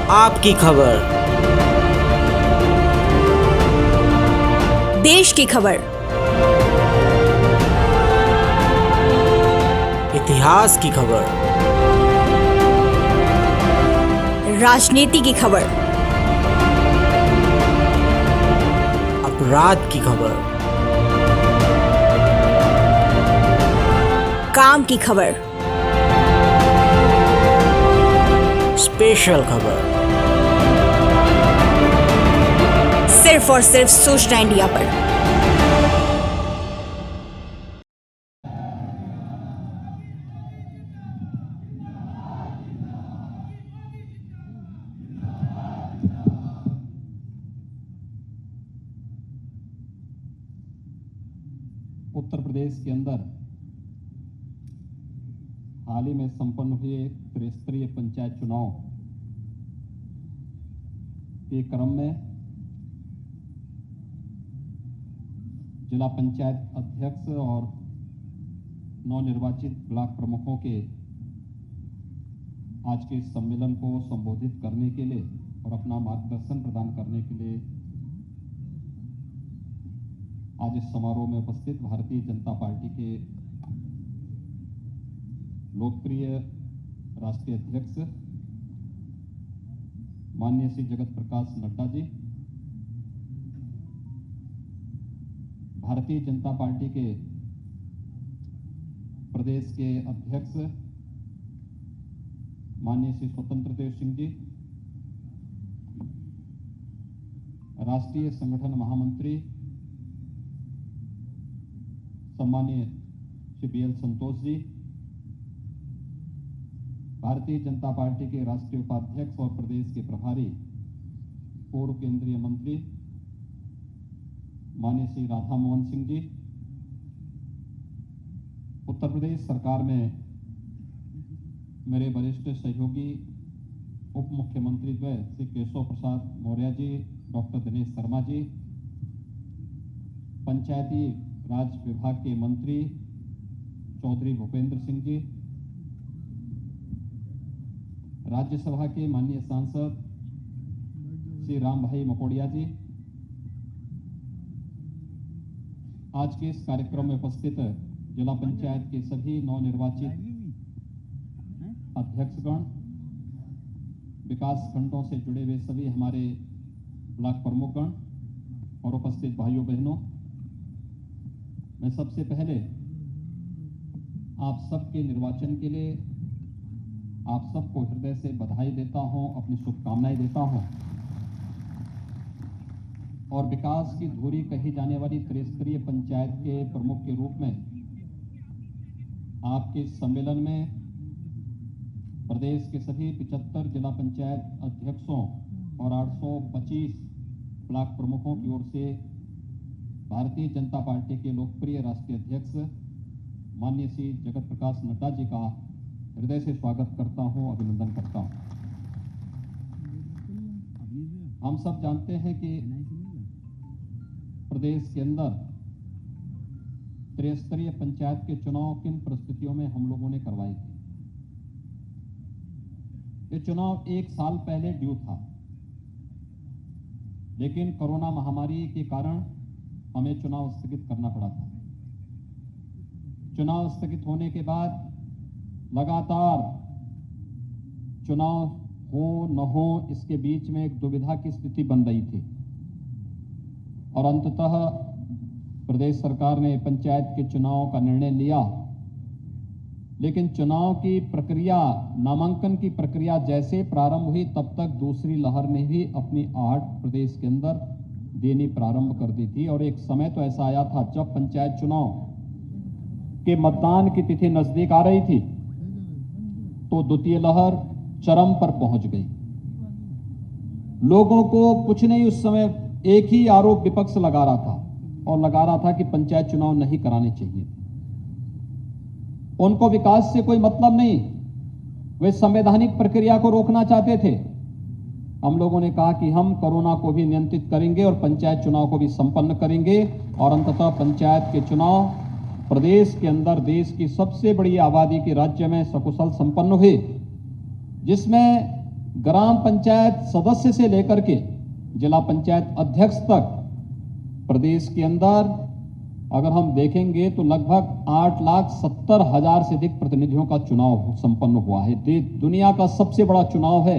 आपकी खबर, देश की खबर, इतिहास की खबर, राजनीति की खबर, अपराध की खबर, काम की खबर, स्पेशल खबर, सिर्फ और सिर्फ सूचना इंडिया पर। उत्तर प्रदेश के अंदर हाल ही में संपन्न हुए त्रिस्तरीय पंचायत चुनाव के क्रम में जिला पंचायत अध्यक्ष और नवनिर्वाचित ब्लॉक प्रमुखों के आज के इस सम्मेलन को संबोधित करने के लिए और अपना मार्गदर्शन प्रदान करने के लिए आज इस समारोह में उपस्थित भारतीय जनता पार्टी के लोकप्रिय राष्ट्रीय अध्यक्ष माननीय श्री जगत प्रकाश नड्डा जी, भारतीय जनता पार्टी के प्रदेश के अध्यक्ष माननीय श्री स्वतंत्र देव सिंह जी, राष्ट्रीय संगठन महामंत्री सम्मानीय श्री BL संतोष जी, भारतीय जनता पार्टी के राष्ट्रीय उपाध्यक्ष और प्रदेश के प्रभारी पूर्व केंद्रीय मंत्री माननीय श्री राधा मोहन सिंह जी, उत्तर प्रदेश सरकार में मेरे वरिष्ठ सहयोगी उप मुख्यमंत्री द्वय श्री केशव प्रसाद मौर्य जी, डॉक्टर दिनेश शर्मा जी, पंचायती राज विभाग के मंत्री चौधरी भूपेंद्र सिंह जी, राज्यसभा के माननीय सांसद श्री राम भाई मकोड़िया जी, आज के इस कार्यक्रम में उपस्थित जिला पंचायत के सभी नवनिर्वाचित अध्यक्षगण, विकास खंडों से जुड़े हुए सभी हमारे ब्लॉक प्रमुखगण और उपस्थित भाइयों बहनों, मैं सबसे पहले आप सबके निर्वाचन के लिए आप सबको हृदय से बधाई देता हूं, अपनी शुभकामनाएं देता हूं और विकास की धुरी कही जाने वाली त्रिस्तरीय पंचायत के प्रमुख के रूप में आपके इस सम्मेलन में प्रदेश के सभी 75 जिला पंचायत अध्यक्षों और 825 ब्लॉक प्रमुखों की ओर से भारतीय जनता पार्टी के लोकप्रिय राष्ट्रीय अध्यक्ष माननीय श्री जगत प्रकाश नड्डा जी का हृदय से स्वागत करता हूं, अभिनंदन करता हूं। हम सब जानते हैं कि प्रदेश के अंदर त्रिस्तरीय पंचायत के चुनाव किन परिस्थितियों में हम लोगों ने करवाए थे। ये चुनाव 1 साल पहले ड्यू था, लेकिन कोरोना महामारी के कारण हमें चुनाव स्थगित करना पड़ा था। चुनाव स्थगित होने के बाद लगातार चुनाव हो न हो इसके बीच में एक दुविधा की स्थिति बन रही थी और अंततः प्रदेश सरकार ने पंचायत के चुनाव का निर्णय लिया। लेकिन चुनाव की प्रक्रिया, नामांकन की प्रक्रिया जैसे प्रारंभ हुई तब तक दूसरी लहर ने भी अपनी आहट प्रदेश के अंदर देनी प्रारंभ कर दी थी और एक समय तो ऐसा आया था जब पंचायत चुनाव के मतदान की तिथि नजदीक आ रही थी तो द्वितीय लहर चरम पर पहुंच गई। लोगों को कुछ नहीं, उस समय एक ही आरोप विपक्ष लगा रहा था कि पंचायत चुनाव नहीं कराने चाहिए। उनको विकास से कोई मतलब नहीं, वे संवैधानिक प्रक्रिया को रोकना चाहते थे। हम लोगों ने कहा कि हम कोरोना को भी नियंत्रित करेंगे और पंचायत चुनाव को भी संपन्न करेंगे और अंततः पंचायत के चुनाव प्रदेश के अंदर देश की सबसे बड़ी आबादी के राज्य में सकुशल संपन्न हुए, जिसमें ग्राम पंचायत सदस्य से लेकर के जिला पंचायत अध्यक्ष तक प्रदेश के अंदर अगर हम देखेंगे तो लगभग 8,70,000 से अधिक प्रतिनिधियों का चुनाव संपन्न हुआ है। दुनिया का सबसे बड़ा चुनाव है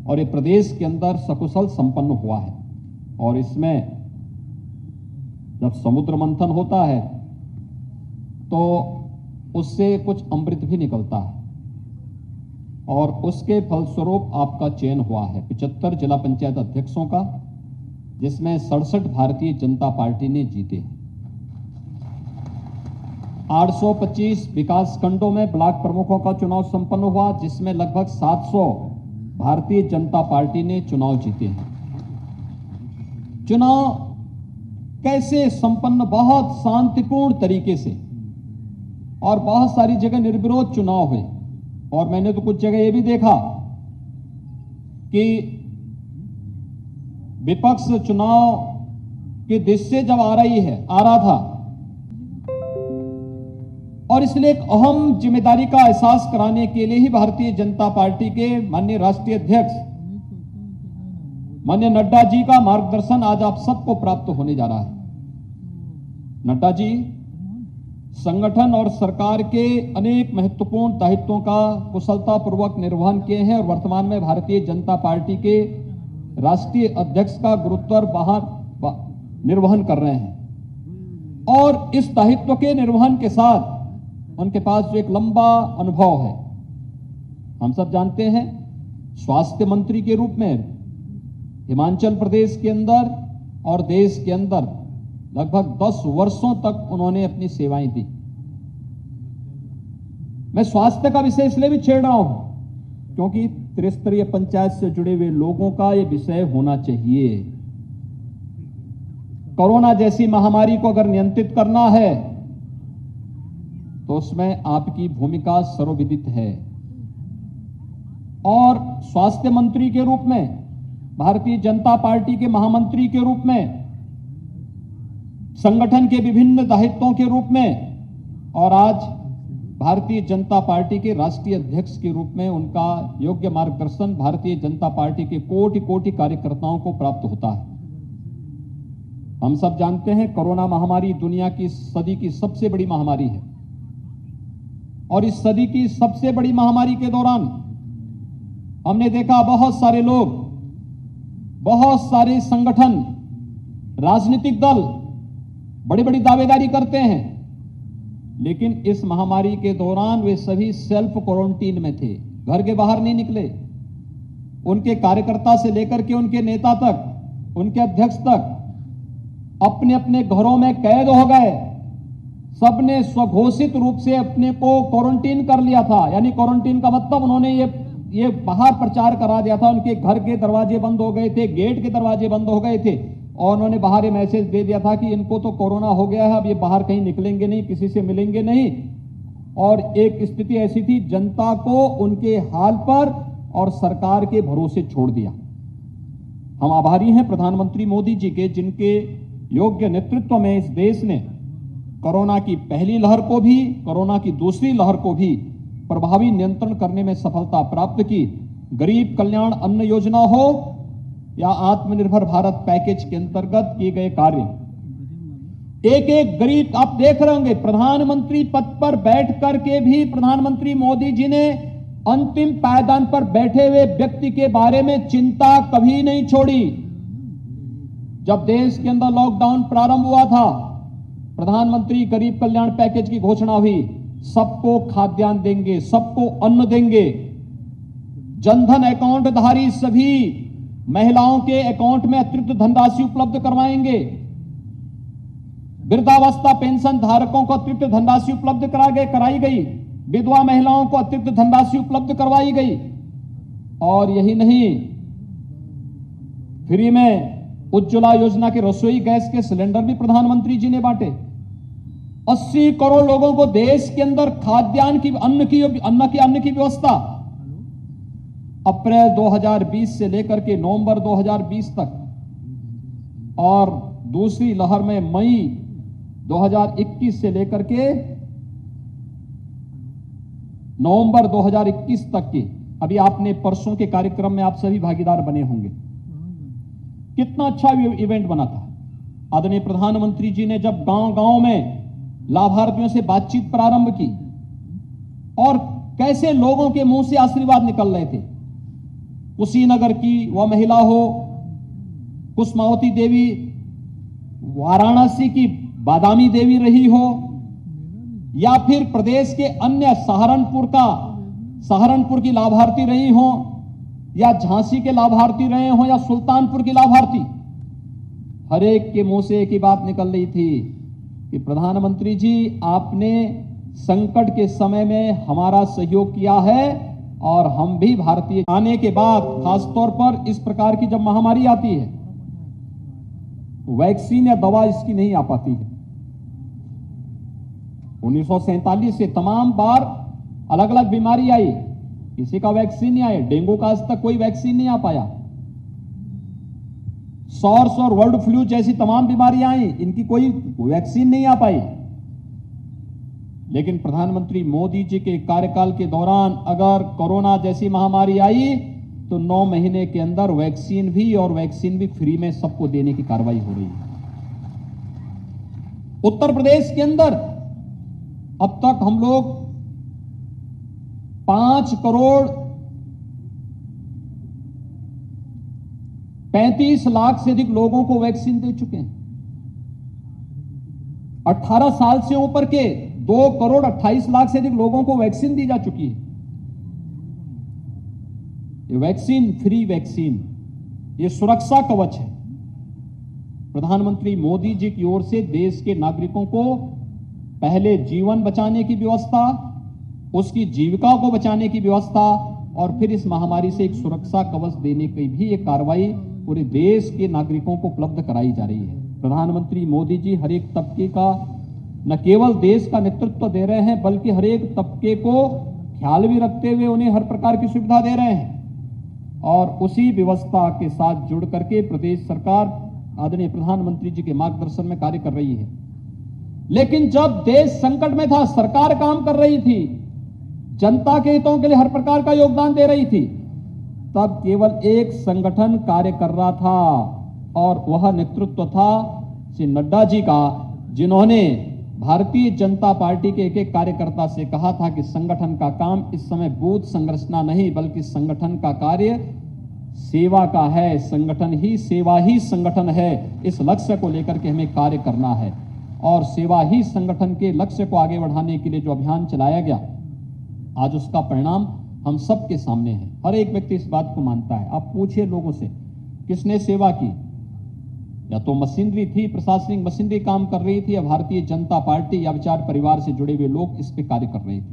और ये प्रदेश के अंदर सकुशल संपन्न हुआ है। और इसमें जब समुद्र मंथन होता है तो उससे कुछ अमृत भी निकलता है और उसके फलस्वरूप आपका चयन हुआ है 75 जिला पंचायत अध्यक्षों का, जिसमें 67 भारतीय जनता पार्टी ने जीते हैं। 825 विकास खंडों में ब्लॉक प्रमुखों का चुनाव संपन्न हुआ, जिसमें लगभग 700 भारतीय जनता पार्टी ने चुनाव जीते हैं। चुनाव कैसे संपन्न? बहुत शांतिपूर्ण तरीके से और बहुत सारी जगह निर्विरोध चुनाव हुए। और मैंने तो कुछ जगह यह भी देखा कि विपक्ष चुनाव की दृश्य जब आ रहा था और इसलिए एक अहम जिम्मेदारी का एहसास कराने के लिए ही भारतीय जनता पार्टी के माननीय राष्ट्रीय अध्यक्ष माननीय नड्डा जी का मार्गदर्शन आज आप सबको प्राप्त होने जा रहा है। नड्डा जी संगठन और सरकार के अनेक महत्वपूर्ण दायित्वों का कुशलतापूर्वक निर्वहन किए हैं और वर्तमान में भारतीय जनता पार्टी के राष्ट्रीय अध्यक्ष का गुरुत्वर निर्वहन कर रहे हैं। और इस दायित्व के निर्वहन के साथ उनके पास जो एक लंबा अनुभव है, हम सब जानते हैं, स्वास्थ्य मंत्री के रूप में हिमाचल प्रदेश के अंदर और देश के अंदर लगभग 10 वर्षों तक उन्होंने अपनी सेवाएं दी। मैं स्वास्थ्य का विषय इसलिए भी छेड़ रहा हूं क्योंकि त्रिस्तरीय पंचायत से जुड़े हुए लोगों का यह विषय होना चाहिए। कोरोना जैसी महामारी को अगर नियंत्रित करना है तो उसमें आपकी भूमिका सर्वविदित है। और स्वास्थ्य मंत्री के रूप में, भारतीय जनता पार्टी के महामंत्री के रूप में, संगठन के विभिन्न दायित्वों के रूप में और आज भारतीय जनता पार्टी के राष्ट्रीय अध्यक्ष के रूप में उनका योग्य मार्गदर्शन भारतीय जनता पार्टी के कोटि कोटि कार्यकर्ताओं को प्राप्त होता है। हम सब जानते हैं कोरोना महामारी दुनिया की सदी की सबसे बड़ी महामारी है और इस सदी की सबसे बड़ी महामारी के दौरान हमने देखा बहुत सारे लोग, बहुत सारे संगठन, राजनीतिक दल बड़ी बड़ी दावेदारी करते हैं, लेकिन इस महामारी के दौरान वे सभी सेल्फ क्वारंटीन में थे, घर के बाहर नहीं निकले। उनके कार्यकर्ता से लेकर के उनके नेता तक, उनके अध्यक्ष तक अपने अपने घरों में कैद हो गए। सबने स्वघोषित रूप से अपने को क्वारंटीन कर लिया था। यानी क्वारंटीन का मतलब उन्होंने ये बाहर प्रचार करा दिया था। उनके घर के दरवाजे बंद हो गए थे, गेट के दरवाजे बंद हो गए थे और उन्होंने बाहर ये मैसेज दे दिया था कि इनको तो कोरोना हो गया है, अब ये बाहर कहीं निकलेंगे नहीं, किसी से मिलेंगे नहीं। और एक स्थिति ऐसी थी, जनता को उनके हाल पर और सरकार के भरोसे छोड़ दिया। हम आभारी हैं प्रधानमंत्री मोदी जी के, जिनके योग्य नेतृत्व में इस देश ने कोरोना की पहली लहर को भी, कोरोना की दूसरी लहर को भी प्रभावी नियंत्रण करने में सफलता प्राप्त की। गरीब कल्याण अन्न योजना हो या आत्मनिर्भर भारत पैकेज के अंतर्गत किए गए कार्य, एक एक गरीब, आप देख रहे होंगे प्रधानमंत्री पद पर बैठ करके भी प्रधानमंत्री मोदी जी ने अंतिम पायदान पर बैठे हुए व्यक्ति के बारे में चिंता कभी नहीं छोड़ी। जब देश के अंदर लॉकडाउन प्रारंभ हुआ था, प्रधानमंत्री गरीब कल्याण पैकेज की घोषणा हुई, सबको खाद्यान्न देंगे, सबको अन्न देंगे, जनधन अकाउंट धारी सभी महिलाओं के अकाउंट में अतिरिक्त धनराशि उपलब्ध करवाएंगे, वृद्धावस्था पेंशन धारकों को अतिरिक्त धनराशि उपलब्ध कराई गई, विधवा महिलाओं को अतिरिक्त धनराशि उपलब्ध करवाई गई। और यही नहीं, फ्री में उज्ज्वला योजना के रसोई गैस के सिलेंडर भी प्रधानमंत्री जी ने बांटे। 80 करोड़ लोगों को देश के अंदर खाद्यान्न की, अन्न की व्यवस्था अप्रैल 2020 से लेकर के नवंबर 2020 तक और दूसरी लहर में मई 2021 से लेकर के नवंबर 2021 तक की अभी आपने परसों के कार्यक्रम में आप सभी भागीदार बने होंगे। कितना अच्छा इवेंट बना था। आदरणीय प्रधानमंत्री जी ने जब गांव-गांव में लाभार्थियों से बातचीत प्रारंभ की और कैसे लोगों के मुंह से आशीर्वाद निकल रहे थे। कुशीनगर की वह महिला हो, कुसुमावती देवी वाराणसी की बादामी देवी रही हो, या फिर प्रदेश के अन्य सहारनपुर की लाभार्थी रही हो, या झांसी के लाभार्थी रहे हो, या सुल्तानपुर की लाभार्थी, हर एक के मुंह से एक ही बात निकल रही थी कि प्रधानमंत्री जी आपने संकट के समय में हमारा सहयोग किया है और हम भी भारतीय आने के बाद खासतौर पर इस प्रकार की जब महामारी आती है, वैक्सीन या दवा इसकी नहीं आ पाती है। 1947 से तमाम बार अलग अलग बीमारी आई, किसी का वैक्सीन नहीं आया। डेंगू का आज तक कोई वैक्सीन नहीं आ पाया। सॉर्स और वर्ल्ड फ्लू जैसी तमाम बीमारियां आई, इनकी कोई वैक्सीन नहीं आ पाई। लेकिन प्रधानमंत्री मोदी जी के कार्यकाल के दौरान अगर कोरोना जैसी महामारी आई तो 9 महीने के अंदर वैक्सीन भी फ्री में सबको देने की कार्रवाई हो रही है। उत्तर प्रदेश के अंदर अब तक हम लोग 5,35,00,000 से अधिक लोगों को वैक्सीन दे चुके हैं। 18 साल से ऊपर के 2,28,00,000 से अधिक लोगों को वैक्सीन दी जा चुकी है। ये वैक्सीन फ्री वैक्सीन, ये सुरक्षा कवच है। प्रधानमंत्री मोदी जी की ओर से देश के नागरिकों को पहले जीवन बचाने की व्यवस्था, उसकी जीविका को बचाने की व्यवस्था और फिर इस महामारी से एक सुरक्षा कवच देने की भी एक कार्रवाई पूरे देश के नागरिकों को उपलब्ध कराई जा रही है। प्रधानमंत्री मोदी जी हर एक तबके का न केवल देश का नेतृत्व दे रहे हैं, बल्कि हर एक तबके को ख्याल भी रखते हुए उन्हें हर प्रकार की सुविधा दे रहे हैं। और उसी व्यवस्था के साथ जुड़ करके प्रदेश सरकार आदरणीय प्रधानमंत्री जी के मार्गदर्शन में कार्य कर रही है। लेकिन जब देश संकट में था, सरकार काम कर रही थी, जनता के हितों के लिए हर प्रकार का योगदान दे रही थी, तब केवल एक संगठन कार्य कर रहा था और वह नेतृत्व था श्री नड्डा जी का, जिन्होंने भारतीय जनता पार्टी के एक एक कार्यकर्ता से कहा था कि संगठन का काम इस समय बूथ संरचना नहीं, बल्कि संगठन का कार्य सेवा का है। संगठन ही सेवा ही संगठन है। इस लक्ष्य को लेकर के हमें कार्य करना है और सेवा ही संगठन के लक्ष्य को आगे बढ़ाने के लिए जो अभियान चलाया गया, आज उसका परिणाम हम सबके सामने है। हर एक व्यक्ति इस बात को मानता है। आप पूछिए लोगों से, किसने सेवा की? या तो मशीनरी थी, प्रशासनिक मशीनरी काम कर रही थी, या भारतीय जनता पार्टी या विचार परिवार से जुड़े हुए लोग इस पे कार्य कर रहे थे।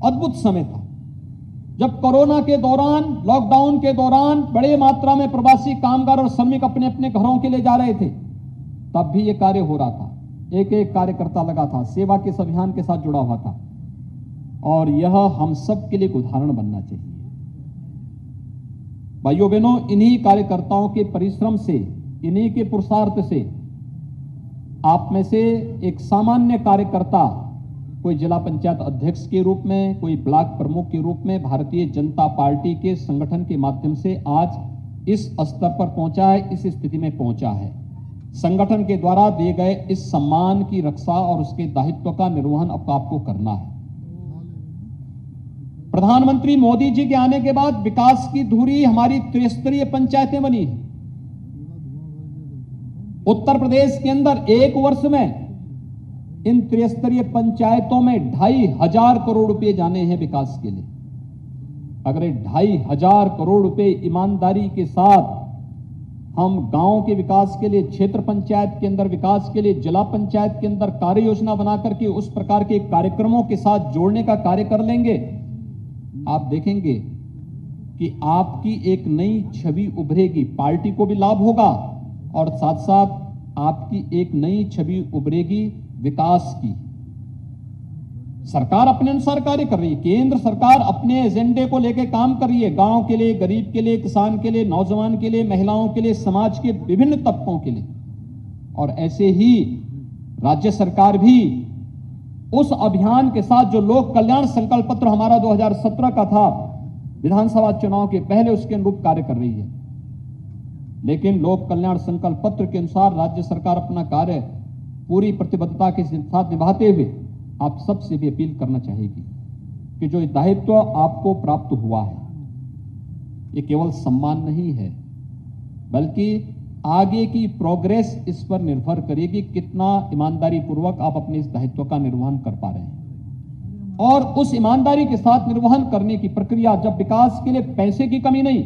अद्भुत समय था जब कोरोना के दौरान, लॉकडाउन के दौरान बड़े मात्रा में प्रवासी कामगार और श्रमिक अपने अपने घरों के लिए जा रहे थे, तब भी ये कार्य हो रहा था। एक एक कार्यकर्ता लगा था, सेवा के इस अभियान के साथ जुड़ा हुआ था और यह हम सब के लिए एक उदाहरण बनना चाहिए। भाइयों बहनों, इन्हीं कार्यकर्ताओं के परिश्रम से, इन्हीं के पुरुषार्थ से आप में से एक सामान्य कार्यकर्ता, कोई जिला पंचायत अध्यक्ष के रूप में, कोई ब्लॉक प्रमुख के रूप में भारतीय जनता पार्टी के संगठन के माध्यम से आज इस स्तर पर पहुंचा है, इस स्थिति में पहुंचा है। संगठन के द्वारा दिए गए इस सम्मान की रक्षा और उसके दायित्व का निर्वहन अब आपको करना है। प्रधानमंत्री मोदी जी के आने के बाद विकास की धुरी हमारी त्रिस्तरीय पंचायतें बनी है। उत्तर प्रदेश के अंदर एक वर्ष में इन त्रिस्तरीय पंचायतों में 2,500 करोड़ रुपए जाने हैं विकास के लिए। अगर 2,500 करोड़ रुपए ईमानदारी के साथ हम गांव के विकास के लिए, क्षेत्र पंचायत के अंदर विकास के लिए, जिला पंचायत के अंदर कार्य योजना बना करके उस प्रकार के कार्यक्रमों के साथ जोड़ने का कार्य कर लेंगे, आप देखेंगे कि आपकी एक नई छवि उभरेगी। पार्टी को भी लाभ होगा और साथ साथ आपकी एक नई छवि उभरेगी विकास की। सरकार अपने अनुसार कार्य कर रही है। केंद्र सरकार अपने एजेंडे को लेकर काम कर रही है, गांव के लिए, गरीब के लिए, किसान के लिए, नौजवान के लिए, महिलाओं के लिए, समाज के विभिन्न तबकों के लिए। और ऐसे ही राज्य सरकार भी उस अभियान के साथ जो लोक कल्याण संकल्प पत्र हमारा 2017 का था, विधानसभा चुनाव के पहले उसके अनुरूप कार्य कर रही है। लेकिन लोक कल्याण संकल्प पत्र के अनुसार राज्य सरकार अपना कार्य पूरी प्रतिबद्धता के साथ निभाते हुए आप सबसे भी अपील करना चाहेगी कि जो दायित्व आपको प्राप्त हुआ है, ये केवल सम्मान नहीं है, बल्कि आगे की प्रोग्रेस इस पर निर्भर करेगी कितना ईमानदारी पूर्वक आप अपने इस दायित्व का निर्वहन कर पा रहे हैं। और उस ईमानदारी के साथ निर्वहन करने की प्रक्रिया, जब विकास के लिए पैसे की कमी नहीं,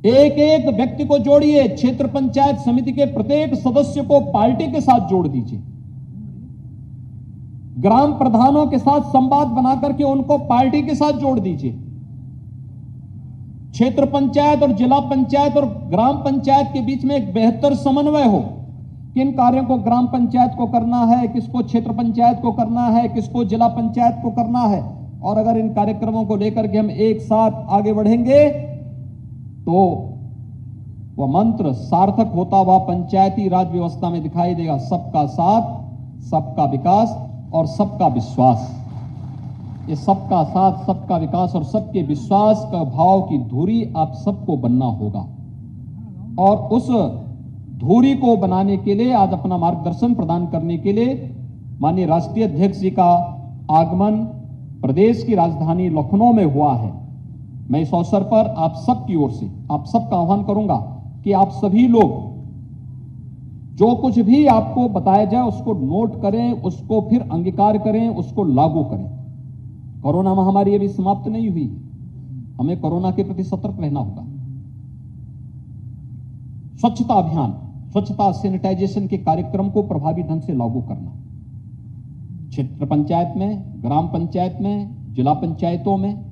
एक एक व्यक्ति को जोड़िए, क्षेत्र पंचायत समिति के प्रत्येक सदस्य को पार्टी के साथ जोड़ दीजिए, ग्राम प्रधानों के साथ संवाद बना करके उनको पार्टी के साथ जोड़ दीजिए। क्षेत्र पंचायत और जिला पंचायत और ग्राम पंचायत के बीच में एक बेहतर समन्वय हो, किन कार्यों को ग्राम पंचायत को करना है, किसको क्षेत्र पंचायत को करना है, किसको जिला पंचायत को करना है। और अगर इन कार्यक्रमों को लेकर के हम एक साथ आगे बढ़ेंगे तो वह मंत्र सार्थक होता हुआ पंचायती राज व्यवस्था में दिखाई देगा। सबका साथ, सबका विकास और सबका विश्वास। ये सबका साथ, सबका विकास और सबके विश्वास का भाव की धुरी आप सबको बनना होगा। और उस धुरी को बनाने के लिए आज अपना मार्गदर्शन प्रदान करने के लिए माननीय राष्ट्रीय अध्यक्ष जी का आगमन प्रदेश की राजधानी लखनऊ में हुआ है। मैं इस अवसर पर आप सबकी ओर से आप सबका आह्वान करूंगा कि आप सभी लोग जो कुछ भी आपको बताया जाए उसको नोट करें, उसको फिर अंगीकार करें, उसको लागू करें। कोरोना महामारी अभी समाप्त नहीं हुई, हमें कोरोना के प्रति सतर्क रहना होगा। स्वच्छता अभियान, स्वच्छता सैनिटाइजेशन के कार्यक्रम को प्रभावी ढंग से लागू करना, क्षेत्र पंचायत में, ग्राम पंचायत में, जिला पंचायतों में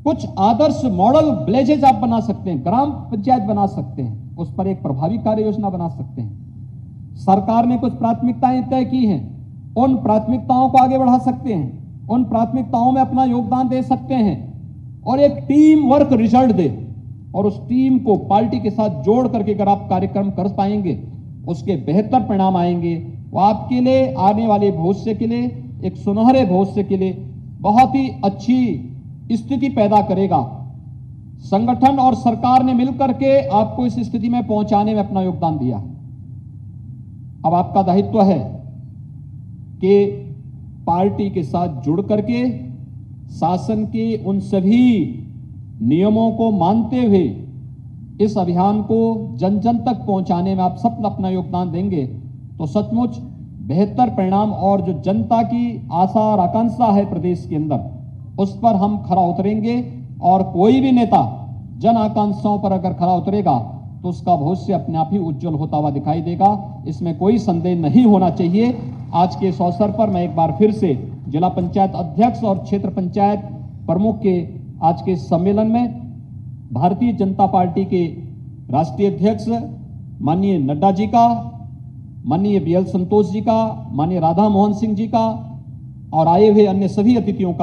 कुछ आदर्श मॉडल विलेजेज आप बना सकते हैं, ग्राम पंचायत बना सकते हैं, उस पर एक प्रभावी कार्य योजना बना सकते हैं। सरकार ने कुछ प्राथमिकताएं तय की हैं, उन प्राथमिकताओं को आगे बढ़ा सकते हैं, उन प्राथमिकताओं में अपना योगदान दे सकते हैं और एक टीम वर्क रिजल्ट दे। और उस टीम को पार्टी के साथ जोड़ करके अगर आप कार्यक्रम कर पाएंगे, उसके बेहतर परिणाम आएंगे। वो आपके लिए आने वाले भविष्य के लिए, एक सुनहरे भविष्य के लिए बहुत ही अच्छी स्थिति पैदा करेगा। संगठन और सरकार ने मिलकर के आपको इस स्थिति में पहुंचाने में अपना योगदान दिया। अब आपका दायित्व है कि पार्टी के साथ जुड़ करके शासन के उन सभी नियमों को मानते हुए इस अभियान को जन जन तक पहुंचाने में आप सब अपना योगदान देंगे तो सचमुच बेहतर परिणाम और जो जनता की आशा और आकांक्षा है प्रदेश के अंदर, उस पर हम खरा उतरेंगे। और कोई भी नेता जन आकांक्षाओं पर अगर खरा उतरेगा तो उसका भविष्य अपने आप ही उज्जवल होता हुआ दिखाई देगा, इसमें कोई संदेह नहीं होना चाहिए। आज के इस अवसर पर मैं एक बार फिर से जिला पंचायत अध्यक्ष और क्षेत्र पंचायत प्रमुख के आज के सम्मेलन में भारतीय जनता पार्टी के राष्ट्रीय अध्यक्ष माननीय नड्डा जी का, माननीय BL संतोष जी का, माननीय राधा मोहन सिंह जी का और आए हुए अन्य सभी अतिथियों का